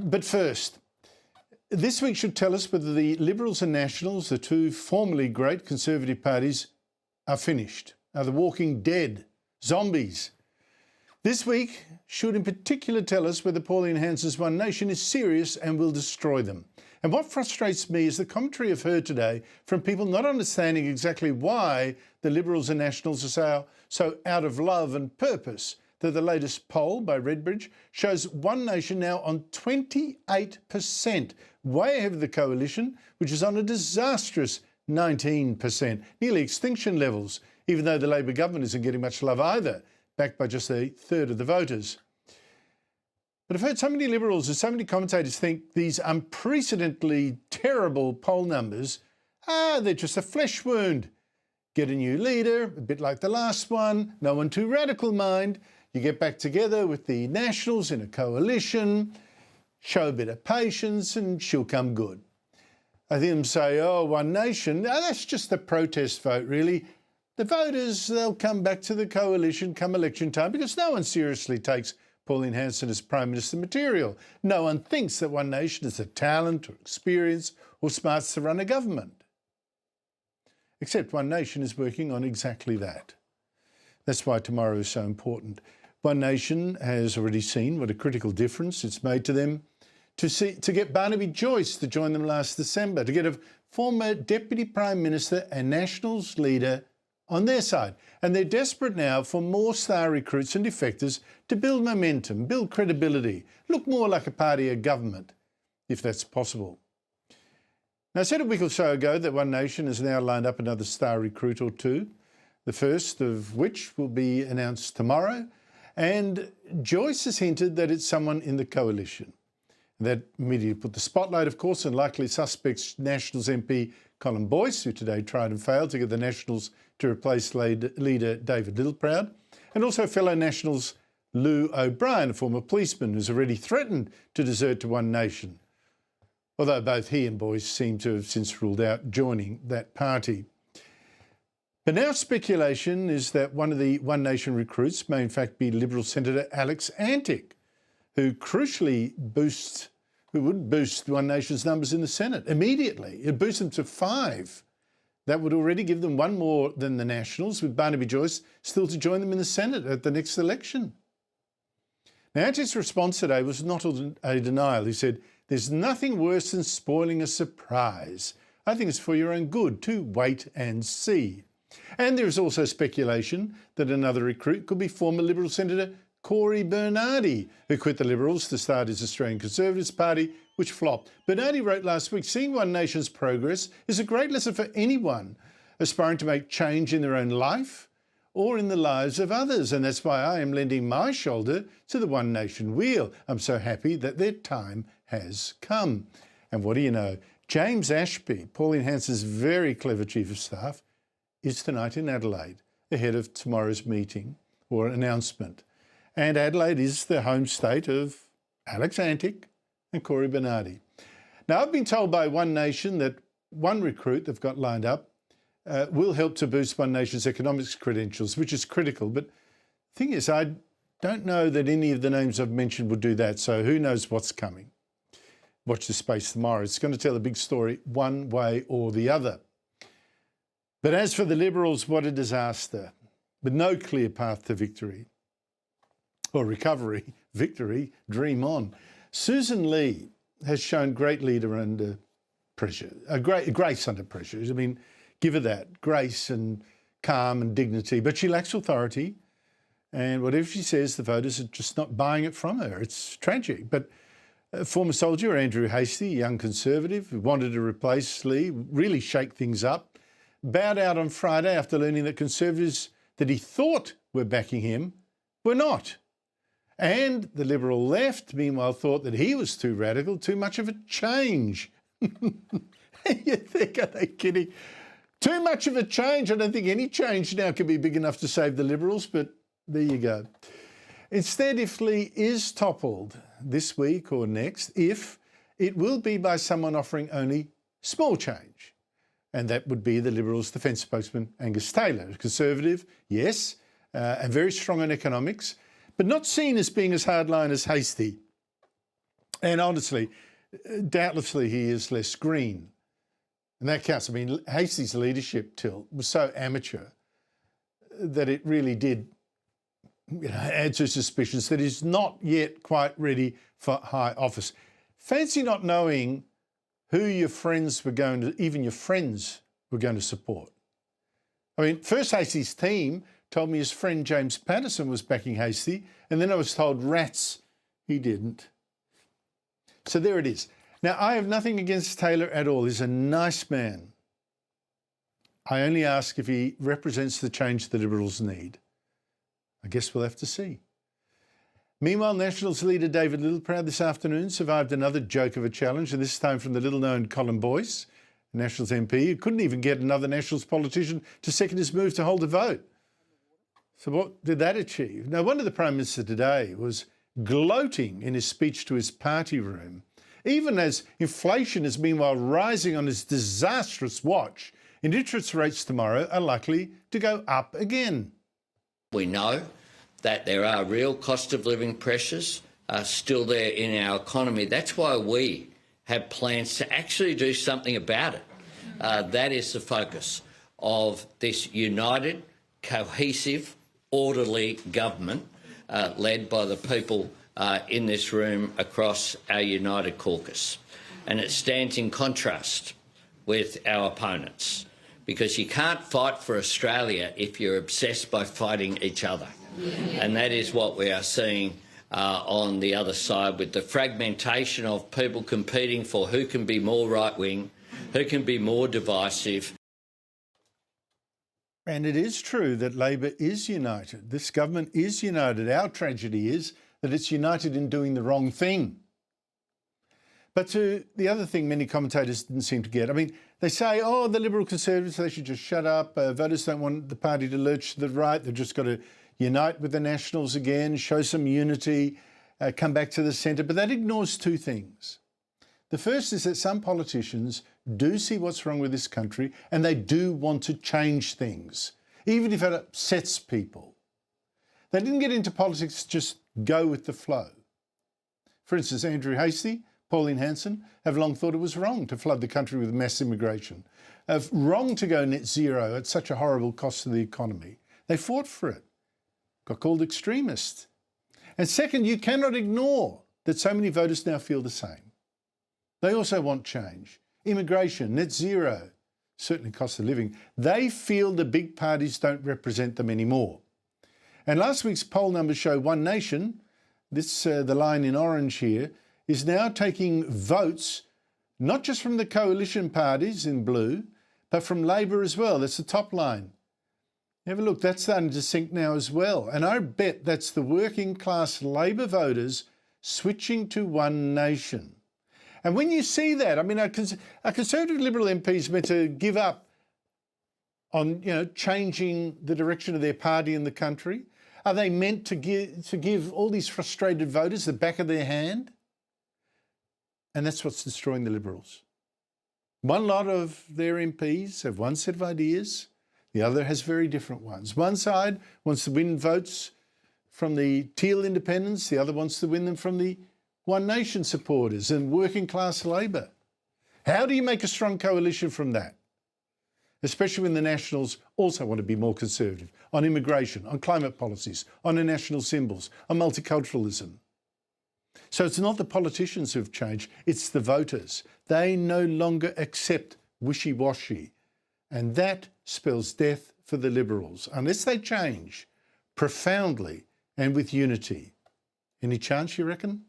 But first, this week should tell us whether the Liberals and Nationals, the two formerly great Conservative parties, are finished. Are the walking dead? Zombies? This week should in particular tell us whether Pauline Hanson's One Nation is serious and will destroy them. And what frustrates me is the commentary I've heard today from people not understanding exactly why the Liberals and Nationals are so out of love and purpose that the latest poll by Redbridge shows One Nation now on 28%, way ahead of the Coalition, which is on a disastrous 19%, nearly extinction levels, even though the Labor government isn't getting much love either, backed by just a third of the voters. But I've heard so many Liberals and so many commentators think these unprecedentedly terrible poll numbers, they're just a flesh wound. Get a new leader, a bit like the last one, no one too radical mind. You get back together with the Nationals in a coalition, show a bit of patience and she'll come good. I hear them say, oh, One Nation, that's just a protest vote, really. The voters, they'll come back to the coalition come election time because no one seriously takes Pauline Hanson as Prime Minister material. No one thinks that One Nation has the talent or experience or smarts to run a government. Except One Nation is working on exactly that. That's why tomorrow is so important. One Nation has already seen what a critical difference it's made to them to get Barnaby Joyce to join them last December, to get a former Deputy Prime Minister and Nationals leader on their side. And they're desperate now for more star recruits and defectors to build momentum, build credibility, look more like a party of government, if that's possible. Now, I said a week or so ago that One Nation has now lined up another star recruit or two, the first of which will be announced tomorrow. And Joyce has hinted that it's someone in the coalition. That immediately put the spotlight, of course, on likely suspects Nationals MP Colin Boyce, who today tried and failed to get the Nationals to replace leader David Littleproud, and also fellow Nationals Lou O'Brien, a former policeman who's already threatened to desert to One Nation, although both he and Boyce seem to have since ruled out joining that party. But now speculation is that one of the One Nation recruits may in fact be Liberal Senator Alex Antic, who crucially would boost One Nation's numbers in the Senate immediately. It'd boost them to 5. That would already give them one more than the Nationals, with Barnaby Joyce still to join them in the Senate at the next election. Now, Antic's response today was not a denial. He said, there's nothing worse than spoiling a surprise. I think it's for your own good to wait and see. And there is also speculation that another recruit could be former Liberal Senator Cory Bernardi, who quit the Liberals to start his Australian Conservatives Party, which flopped. Bernardi wrote last week, seeing One Nation's progress is a great lesson for anyone aspiring to make change in their own life or in the lives of others. And that's why I am lending my shoulder to the One Nation wheel. I'm so happy that their time has come. And what do you know? James Ashby, Pauline Hanson's very clever Chief of Staff, is tonight in Adelaide, ahead of tomorrow's meeting or announcement. And Adelaide is the home state of Alex Antic and Cory Bernardi. Now, I've been told by One Nation that one recruit they've got lined up will help to boost One Nation's economics credentials, which is critical. But the thing is, I don't know that any of the names I've mentioned will do that, so who knows what's coming. Watch this space tomorrow. It's going to tell a big story one way or the other. But as for the Liberals, what a disaster, with no clear path to victory. Or recovery, victory, dream on. Susan Lee has shown great leader under pressure, grace under pressure. I mean, give her that, grace and calm and dignity, but she lacks authority. And whatever she says, the voters are just not buying it from her. It's tragic. But former soldier Andrew Hastie, a young Conservative who wanted to replace Lee, really shake things up, bowed out on Friday after learning that Conservatives that he thought were backing him were not. And the Liberal left, meanwhile, thought that he was too radical, too much of a change. You think, are they kidding? Too much of a change. I don't think any change now can be big enough to save the Liberals, but there you go. Instead, if Lee is toppled this week or next, it will be by someone offering only small change. And that would be the Liberals' defence spokesman, Angus Taylor, a Conservative, yes, and very strong on economics, but not seen as being as hardline as Hastie. And honestly, doubtlessly he is less green. And that counts. I mean, Hastie's leadership, Till, was so amateur that it really did add to suspicions that he's not yet quite ready for high office. Fancy not knowing who your friends were going to, even your friends were going to support. I mean, first Hastie's team told me his friend James Patterson was backing Hastie, and then I was told rats he didn't. So there it is. Now, I have nothing against Taylor at all. He's a nice man. I only ask if he represents the change the Liberals need. I guess we'll have to see. Meanwhile, Nationals leader David Littleproud this afternoon survived another joke of a challenge, and this time from the little-known Colin Boyce, a Nationals MP, who couldn't even get another Nationals politician to second his move to hold a vote. So what did that achieve? No wonder the Prime Minister today was gloating in his speech to his party room, even as inflation is meanwhile rising on his disastrous watch, and interest rates tomorrow are likely to go up again. We know that there are real cost of living pressures still there in our economy. That's why we have plans to actually do something about it. That is the focus of this united, cohesive, orderly government led by the people in this room across our united caucus. And it stands in contrast with our opponents, because you can't fight for Australia if you're obsessed by fighting each other. And that is what we are seeing on the other side, with the fragmentation of people competing for who can be more right-wing, who can be more divisive. And it is true that Labor is united. This government is united. Our tragedy is that it's united in doing the wrong thing. But to the other thing many commentators didn't seem to get, I mean, they say, oh, the Liberal Conservatives, they should just shut up. Voters don't want the party to lurch to the right. They've just got to unite with the Nationals again, show some unity, come back to the centre. But that ignores two things. The first is that some politicians do see what's wrong with this country and they do want to change things, even if it upsets people. They didn't get into politics to just go with the flow. For instance, Andrew Hastie, Pauline Hanson have long thought it was wrong to flood the country with mass immigration, wrong to go net zero at such a horrible cost to the economy. They fought for it, got called extremist. And second, you cannot ignore that so many voters now feel the same. They also want change. Immigration, net zero, certainly cost of living. They feel the big parties don't represent them anymore. And last week's poll numbers show One Nation, the line in orange here, is now taking votes not just from the coalition parties in blue, but from Labor as well. That's the top line. Have a look, that's starting to sink now as well. And I bet that's the working class Labor voters switching to One Nation. And when you see that, I mean, a Conservative Liberal MP is meant to give up on, changing the direction of their party in the country. Are they meant to give all these frustrated voters the back of their hand? And that's what's destroying the Liberals. One lot of their MPs have one set of ideas, the other has very different ones. One side wants to win votes from the Teal independents, the other wants to win them from the One Nation supporters and working class Labor. How do you make a strong coalition from that? Especially when the Nationals also want to be more conservative on immigration, on climate policies, on the national symbols, on multiculturalism. So it's not the politicians who've changed, it's the voters. They no longer accept wishy-washy. And that spells death for the Liberals, unless they change profoundly and with unity. Any chance, you reckon?